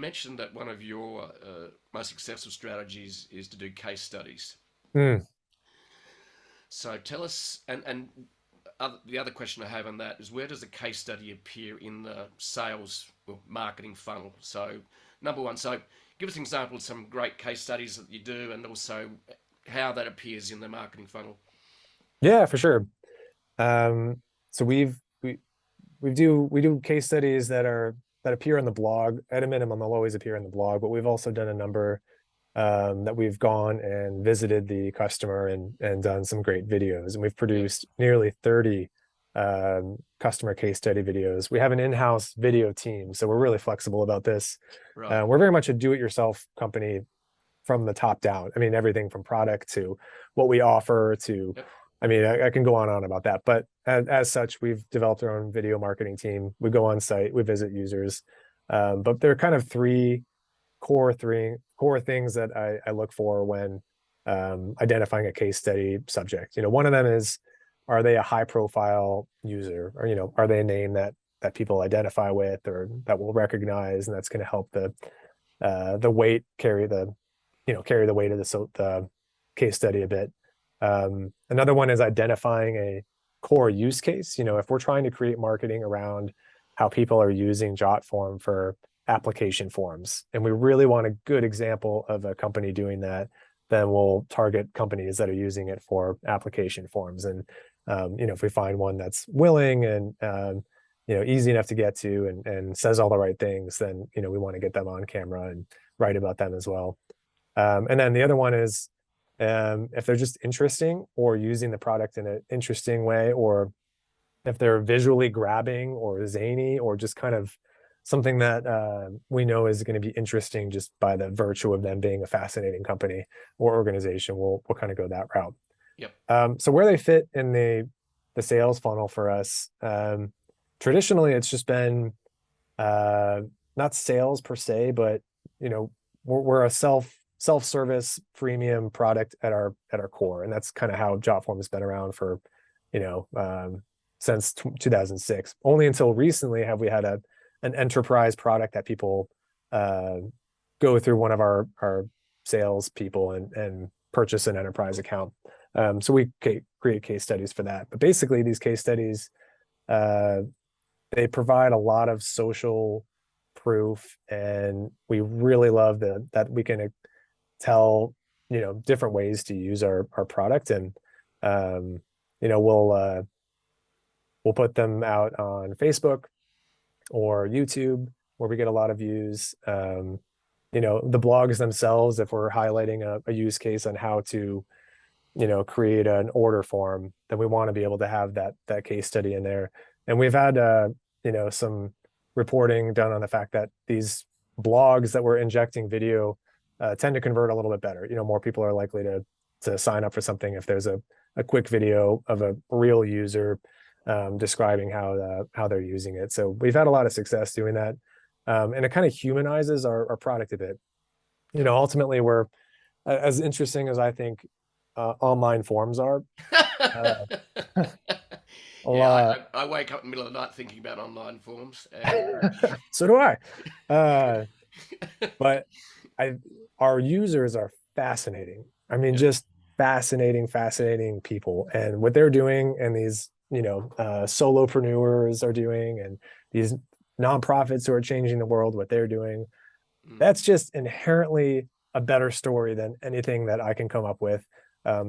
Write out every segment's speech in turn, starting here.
mentioned that one of your most successful strategies is to do case studies. Mm. So tell us, the other question I have on that is, where does a case study appear in the sales or marketing funnel? So number one, so give us an example of some great case studies that you do, and also how that appears in the marketing funnel. Yeah, for sure. Um, so we do case studies that appear on the blog. At a minimum, they'll always appear in the blog, but we've also done a number that we've gone and visited the customer and done some great videos. And we've Yeah, produced nearly 30 customer case study videos. We have an in-house video team, so we're really flexible about this. right. We're very much a do-it-yourself company from the top down. I mean, everything from product to what we offer to, Yep. I mean, I can go on about that. But as such, we've developed our own video marketing team. We go on site, we visit users. But there are kind of three core things that I look for when identifying a case study subject. One of them is, are they a high profile user, or are they a name that people identify with or that will recognize, and that's going to help the weight carry the weight of the case study a bit. Another one is identifying a core use case. If we're trying to create marketing around how people are using JotForm for application forms, and we really want a good example of a company doing that, then we'll target companies that are using it for application forms. And if we find one that's willing and easy enough to get to and says all the right things, then we want to get them on camera and write about them as well. And then the other one is if they're just interesting or using the product in an interesting way, or if they're visually grabbing or zany, or just kind of something that we know is going to be interesting just by the virtue of them being a fascinating company or organization, we'll kind of go that route. Yep. So where they fit in the sales funnel for us, traditionally it's just been not sales per se, but we're a self-service freemium product at our core, and that's kind of how JotForm has been around for you know since 2006. Only until recently have we had an enterprise product that people go through one of our sales people and purchase an enterprise account. So we create case studies for that. But basically, these case studies they provide a lot of social proof, and we really love that we can tell different ways to use our product. And we'll put them out on Facebook or YouTube, where we get a lot of views. The blogs themselves, if we're highlighting a use case on how to create an order form, then we want to be able to have that case study in there. And we've had some reporting done on the fact that these blogs that we're injecting video tend to convert a little bit better. More people are likely to sign up for something if there's a quick video of a real user describing how they're using it. So we've had a lot of success doing that, and it kind of humanizes our product a bit. Ultimately, we're as interesting as I think online forms are. Uh, a Yeah, lot. I wake up in the middle of the night thinking about online forms, and So do I. Uh, but I our users are fascinating. I mean, yeah, just fascinating people, and what they're doing, and these solopreneurs are doing, and these nonprofits who are changing the world, what they're doing. mm, That's just inherently a better story than anything that I can come up with.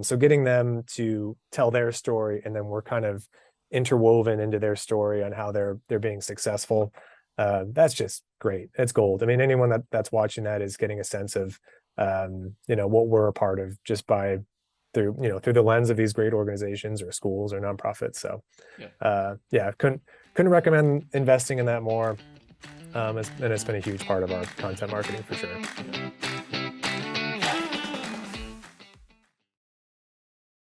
So getting them to tell their story, and then we're kind of interwoven into their story on how they're being successful. That's just great. It's gold. I mean, anyone that's watching that is getting a sense of what we're a part of just by through the lens of these great organizations or schools or nonprofits. So yeah. yeah, couldn't recommend investing in that more. And it's been a huge part of our content marketing for sure.